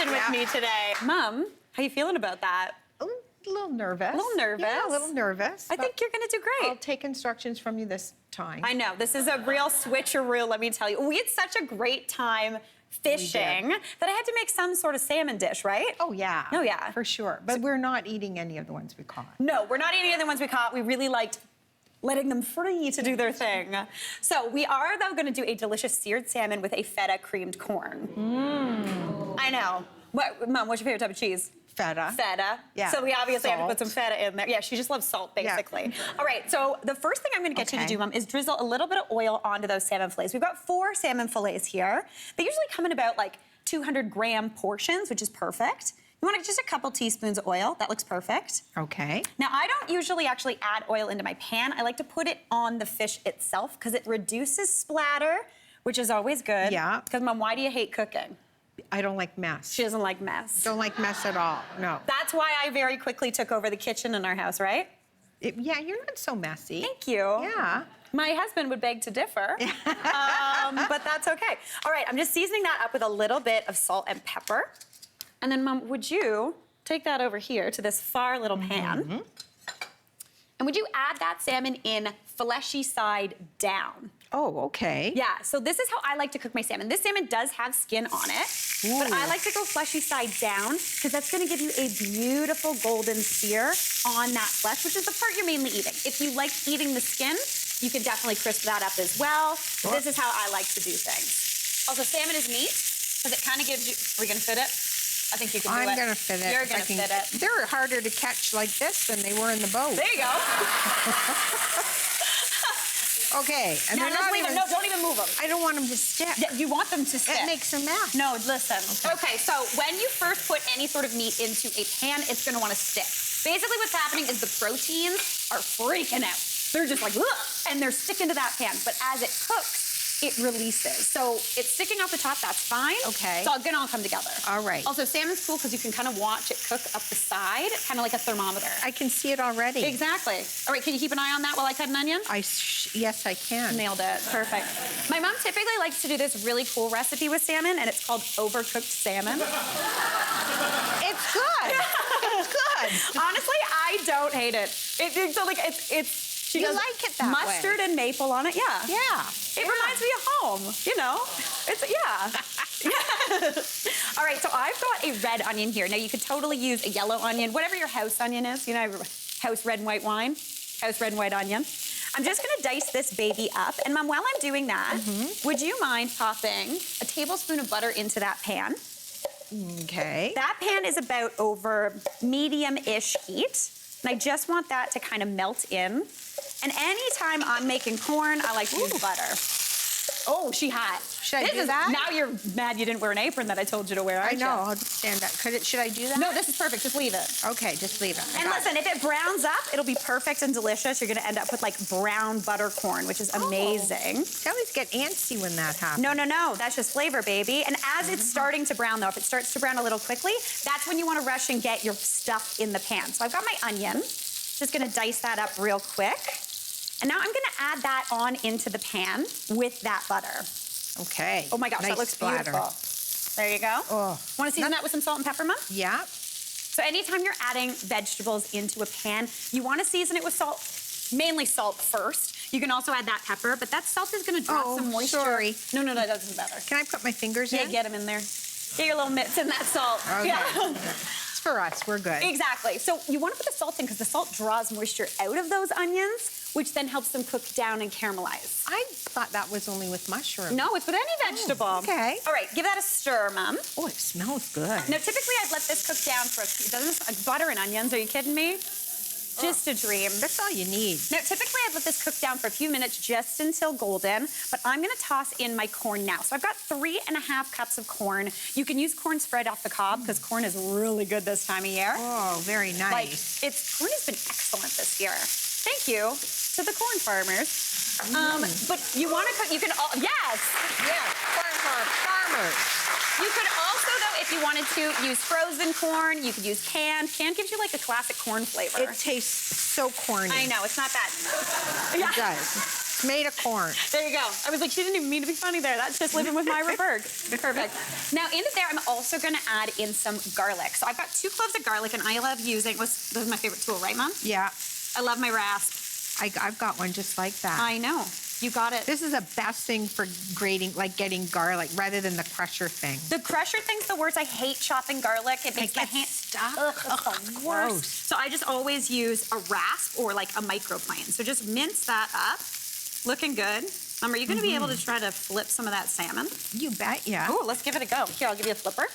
kitchen with me today. Mom, how you feeling about that? A little nervous. A little nervous? Yeah, a little nervous. I think you're gonna do great. I'll take instructions from you this time. I know, this is a real switcheroo, let me tell you. We had such a great time fishing that I had to make some sort of salmon dish, right? Oh, yeah. Oh, yeah. For sure. But we're not eating any of the ones we caught. No, we're not eating the ones we caught. We really liked letting them free to do their thing. So we are, though, gonna do a delicious seared salmon with a feta creamed corn. I know. Mom, what's your favorite type of cheese? Feta. Feta. Yeah. So we obviously have to put some Salt. feta in there. Yeah, she just loves salt, basically. Yeah. All right, so the first thing I'm gonna get you to do, Mom, is drizzle a little bit of oil onto those salmon fillets. We've got 4 salmon fillets here. They usually come in about like 200-gram portions, which is perfect. You want just a couple teaspoons of oil. That looks perfect. Okay. Now, I don't usually actually add oil into my pan. I like to put it on the fish itself because it reduces splatter, which is always good. Yeah. Because, Mom, why do you hate cooking? I don't like mess. She doesn't like mess. Don't like mess at all, no. That's why I very quickly took over the kitchen in our house, right? Yeah, you're not so messy. Thank you. Yeah. My husband would beg to differ, but that's okay. All right, I'm just seasoning that up with a little bit of salt and pepper. And then, Mom, would you take that over here to this far little pan? And would you add that salmon in fleshy side down? Oh, okay. Yeah, so this is how I like to cook my salmon. This salmon does have skin on it, but I like to go fleshy side down because that's gonna give you a beautiful golden sear on that flesh, which is the part you're mainly eating. If you like eating the skin, you can definitely crisp that up as well. But this is how I like to do things. Also, salmon is neat because it kind of gives you, are we gonna fit it? I think you can do it. I'm gonna fit it. You're gonna fit it. They're harder to catch like this than they were in the boat. There you go. Okay. And Now they're let's not leave them. even- No, don't even move them. I don't want them to stick. Yeah, you want them to stick. It makes a mess. No, listen. Okay, so when you first put any sort of meat into a pan, it's gonna wanna stick. Basically what's happening is the proteins are freaking out. They're just like, ugh, and they're sticking to that pan. But as it cooks, it releases. So it's sticking off the top, that's fine. Okay. It's all gonna all come together. All right. Also, salmon's cool because you can kind of watch it cook up the side, kind of like a thermometer. I can see it already. Exactly. All right, can you keep an eye on that while I cut an onion? Yes, I can. Nailed it. Perfect. My mom typically likes to do this really cool recipe with salmon, and it's called overcooked salmon. It's good. It's good. Honestly, I don't hate it. So like it's she You does like it that mustard way. and maple on it. Yeah. Yeah. It reminds me of home. You know. It's yeah. All right. So I've got a red onion here. Now you could totally use a yellow onion, whatever your house onion is. You know, house red and white wine, house red and white onion. I'm just gonna dice this baby up. And Mom, while I'm doing that, would you mind popping a tablespoon of butter into that pan? Okay. That pan is about over medium-ish heat. And I just want that to kind of melt in. And anytime I'm making corn, I like to use butter. Oh, she hot. Should I do that? Now you're mad you didn't wear an apron that I told you to wear, aren't I know. you? I'll just stand up. Should I do that? No, this is perfect. Just leave it. Okay, just leave it. And listen, if it browns up, it'll be perfect and delicious. You're gonna end up with like brown butter corn, which is amazing. I always get antsy when that happens. No, that's just flavor, baby. And as it's starting to brown though, if it starts to brown a little quickly, that's when you wanna rush and get your stuff in the pan. So I've got my onion. Just gonna dice that up real quick. And now I'm gonna add that on into the pan with that butter. Okay. Oh my gosh, nice that looks splatter. beautiful. There you go. Oh. Wanna season that with some salt and pepper, Mom? Yeah. So anytime you're adding vegetables into a pan, you wanna season it with salt, mainly salt first. You can also add that pepper, but that salt is gonna drop some moisture. Sorry. No, that doesn't matter. Can I put my fingers Yeah, in? get them in there. Get your little mitts in that salt. Okay. Yeah. It's for us. We're good. Exactly. So you want to put the salt in because the salt draws moisture out of those onions, which then helps them cook down and caramelize. I thought that was only with mushrooms. No, it's with any vegetable. okay. All right, give that a stir, Mom. Oh, it smells good. Now, typically I'd let this cook down for a few, doesn't butter and onions, are you kidding me? Just a dream. That's all you need. Now, typically I'd let this cook down for a few minutes just until golden, but I'm gonna toss in my corn now. So I've got 3.5 cups of corn. You can use corn spread off the cob because corn is really good this time of year. Oh, very nice. Like, corn has been excellent this year. Thank you to the corn farmers. But you want to cook, you can, yes! Yeah, farmers. You could also, though, if you wanted to, use frozen corn. You could use canned. Canned gives you like a classic corn flavor. It tastes so corny. I know, it's not that. It does. Tomato corn. There you go. I was like, she didn't even mean to be funny there. That's just living with Myra Berg. Perfect. Now, into there, I'm also going to add in some garlic. So I've got 2 cloves of garlic, and I love using, this is my favorite tool, right, Mom? Yeah. I love my rasp. I've got one just like that. I know. You got it. This is the best thing for grating, like getting garlic, rather than the crusher thing. The crusher thing's the worst. I hate chopping garlic. It makes my hand stuck. Ugh, it's the worst. So I just always use a rasp or like a microplane. So just mince that up. Looking good. Mom, are you going to be able to try to flip some of that salmon? You bet, yeah. Oh, let's give it a go. Here, I'll give you a flipper.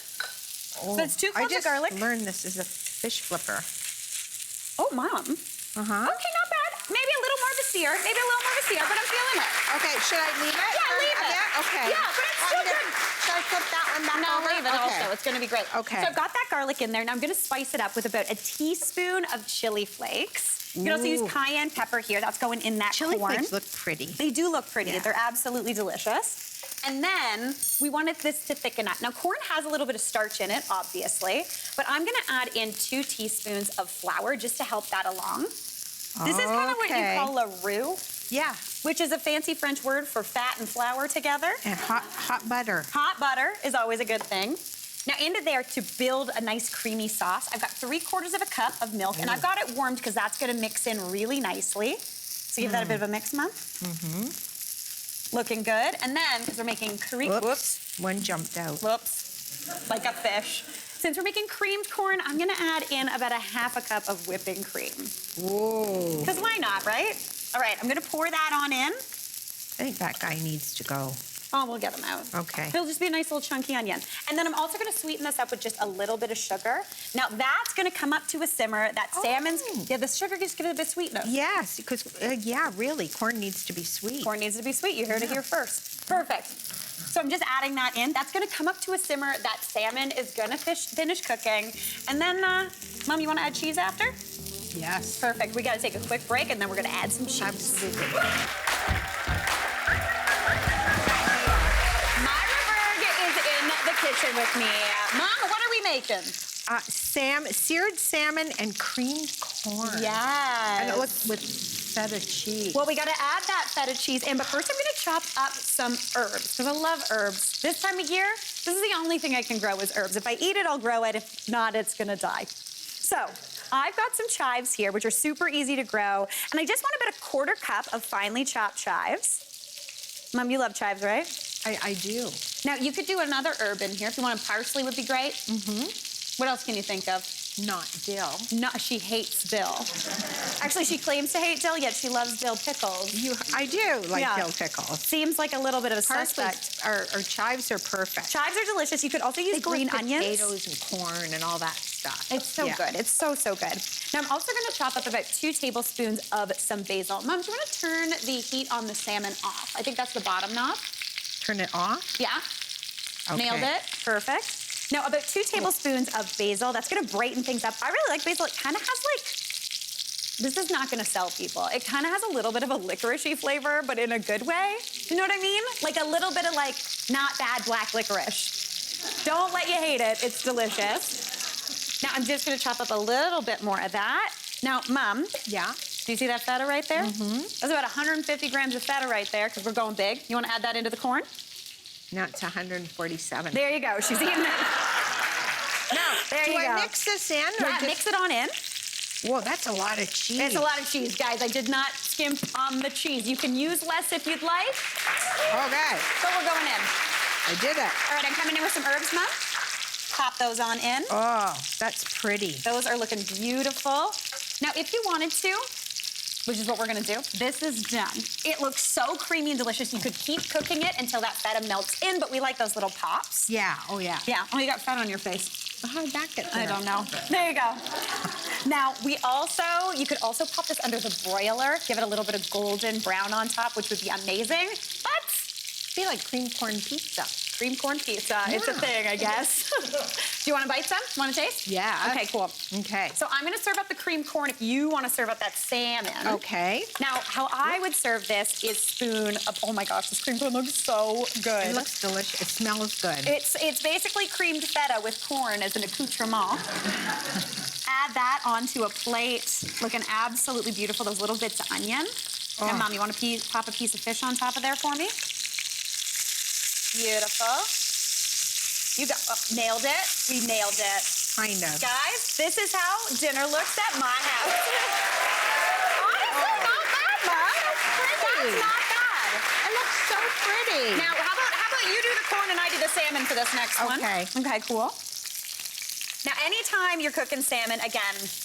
Oh, So it's 2 cloves of garlic. I just learned this is a fish flipper. Oh, Mom. Uh-huh. Okay, not bad. Maybe a little more of a sear. Maybe a little more of a sear, but I'm feeling it. Okay, should I leave it? Yeah, leave it. Okay. Yeah, but it's still good. Should I flip that one back No, over? leave it also. It's going to be great. Okay. So I've got that garlic in there. Now I'm going to spice it up with about a teaspoon of chili flakes. You can also use cayenne pepper here. That's going in that Chili corn. flakes look pretty. They do look pretty. Yeah. They're absolutely delicious. And then we wanted this to thicken up. Now, corn has a little bit of starch in it, obviously, but I'm going to add in 2 teaspoons of flour just to help that along. This is kind of what you call a roux. Yeah. Which is a fancy French word for fat and flour together. And hot butter. Hot butter is always a good thing. Now, into there, to build a nice creamy sauce, I've got 3/4 of a cup of milk, and I've got it warmed because that's going to mix in really nicely. So give that a bit of a mix, Mom. Looking good. And then, because we're making cream... Whoops. One jumped out. Whoops. Like a fish. Since we're making creamed corn, I'm going to add in about a 1/2 cup of whipping cream. Whoa. Because why not, right? All right, I'm going to pour that on in. I think that guy needs to go. Oh, we'll get him out. Okay. He'll just be a nice little chunky onion. And then I'm also going to sweeten this up with just a little bit of sugar. Now, that's going to come up to a simmer. That salmon's... Yeah, the sugar just gives it a bit of sweetness. Yes, because, yeah, really, corn needs to be sweet. Corn needs to be sweet. You heard it here first. Perfect. So I'm just adding that in. That's going to come up to a simmer. That salmon is going to finish cooking. And then, Mom, you want to add cheese after? Yes. Perfect. We got to take a quick break, and then we're going to add some cheese. Absolutely. Myra Berg is in the kitchen with me. Mom, what are we making? Seared salmon and creamed corn. Yes. And it looks with feta cheese. Well, we got to add that feta cheese in, but first I'm going to chop up some herbs, because I love herbs. This time of year, this is the only thing I can grow is herbs. If I eat it, I'll grow it. If not, it's going to die. So I've got some chives here, which are super easy to grow, and I just want about a 1/4 cup of finely chopped chives. Mom, you love chives, right? I do. Now, you could do another herb in here. If you want parsley would be great. What else can you think of? Not dill. No, she hates dill. Actually, she claims to hate dill, yet she loves dill pickles. I do like Yeah. dill pickles. Seems like a little bit of a Parsley suspect. or chives are perfect. Chives are delicious. You could also use They go with green onions. potatoes and corn and all that stuff. It's so good. It's so, so good. Now, I'm also going to chop up about 2 tablespoons of some basil. Mom, do you want to turn the heat on the salmon off? I think that's the bottom knob. Turn it off? Yeah. Okay. Nailed it. Perfect. Now, about 2 tablespoons of basil. That's going to brighten things up. I really like basil. It kind of has like... This is not going to sell people. It kind of has a little bit of a licorice-y flavor, but in a good way. You know what I mean? Like a little bit of like not bad black licorice. Don't let you hate it. It's delicious. Now, I'm just going to chop up a little bit more of that. Now, Mom. Yeah. Do you see that feta right there? That's about 150 grams of feta right there, because we're going big. You want to add that into the corn? Now it's 147. There you go. She's eating it. Now, There you do I go. mix this in? Or Yeah, just... mix it on in. Whoa, that's a lot of cheese. It's a lot of cheese, guys. I did not skimp on the cheese. You can use less if you'd like, Okay, but we're going in. I did it. All right, I'm coming in with some herbs, Mom. Pop those on in. Oh, that's pretty. Those are looking beautiful. Now, if you wanted to, which is what we're gonna do, this is done. It looks so creamy and delicious. You could keep cooking it until that feta melts in, but we like those little pops. Yeah, oh yeah. Yeah, oh, you got feta on your face. How did that get there? I don't know. There you go. Now, you could also pop this under the broiler, give it a little bit of golden brown on top, which would be amazing. But Be like cream corn pizza. cream corn pizza, it's a thing, I guess. Do you want to bite some? Want to taste? Yeah. Okay, cool. Okay. So I'm going to serve up the cream corn if you want to serve up that salmon. Okay. Now, how I would serve this is spoon of, oh my gosh, this cream corn looks so good. It looks delicious. It smells good. It's basically creamed feta with corn as an accoutrement. Add that onto a plate, looking absolutely beautiful, those little bits of onion. And Mom, you want to pop a piece of fish on top of there for me? Beautiful. You got, nailed it. We nailed it. Kind of. Guys, this is how dinner looks at my house. Honestly, not bad, Mom. That's not bad. It looks so pretty. Now, how about you do the corn and I do the salmon for this next one? Okay. Okay, cool. Now, anytime you're cooking salmon, again,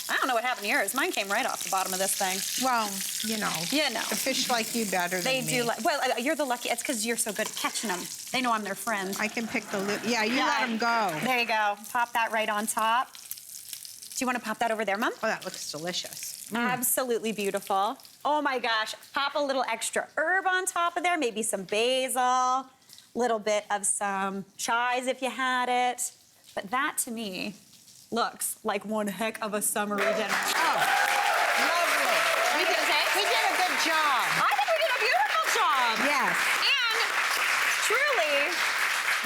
I don't know what happened to yours. Mine came right off the bottom of this thing. Well, you know. You know. The fish like you better than They me. do like, well, you're the lucky, it's because you're so good at catching them. They know I'm their friend. I can pick the yeah, you let them go. There you go. Pop that right on top. Do you want to pop that over there, Mom? Oh, that looks delicious. Absolutely beautiful. Oh my gosh. Pop a little extra herb on top of there, maybe some basil, little bit of some chives if you had it. But that to me looks like one heck of a summery dinner. Oh, lovely. We did a good job. I think we did a beautiful job. Yes. And truly,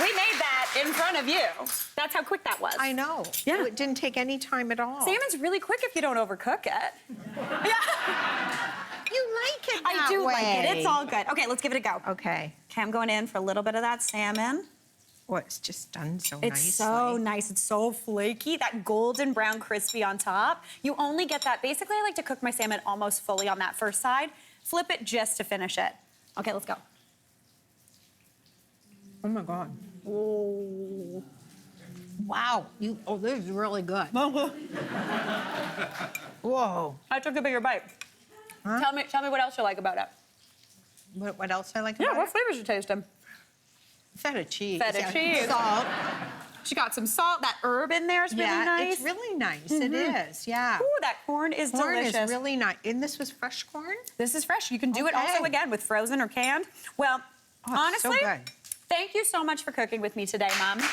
we made that in front of you. That's how quick that was. I know. Yeah. It didn't take any time at all. Salmon's really quick if you don't overcook it. Yeah. You like it I do way. like it. It's all good. Okay, let's give it a go. Okay. Okay, I'm going in for a little bit of that salmon. Oh, it's just done so It's nicely. so nice. It's so flaky. That golden brown crispy on top. You only get that. Basically, I like to cook my salmon almost fully on that first side. Flip it just to finish it. Okay, let's go. Oh my God. Oh. Wow. Oh, this is really good. Whoa. I took a bigger bite. Huh? Tell me what else you like about it. What else I like Yeah, about what it? flavors you tasting? Feta cheese. Feta Yeah. cheese. Salt. She got some salt. That herb in there is really nice. It's really nice. It is, yeah. Ooh, that corn is delicious. Corn is really nice. And this was fresh corn? This is fresh. You can do it Okay. also again with frozen or canned. Well, Oh, it's honestly, so good. thank you so much for cooking with me today, Mom. Oh,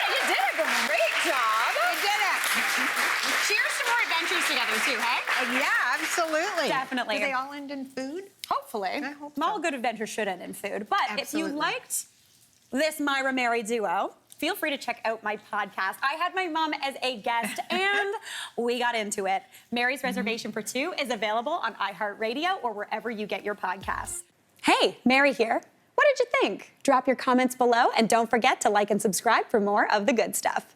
You did a great job. yeah. We did it. Cheers to more adventures together too, hey? Yeah, absolutely. Definitely. Do they all end in food? Hopefully. I hope All so. good adventures should end in food. But if you Absolutely. liked this Myra Mary duo, feel free to check out my podcast. I had my mom as a guest and we got into it. Mary's Reservation for Two is available on iHeartRadio or wherever you get your podcasts. Hey, Mary here. What did you think? Drop your comments below and don't forget to like and subscribe for more of the good stuff.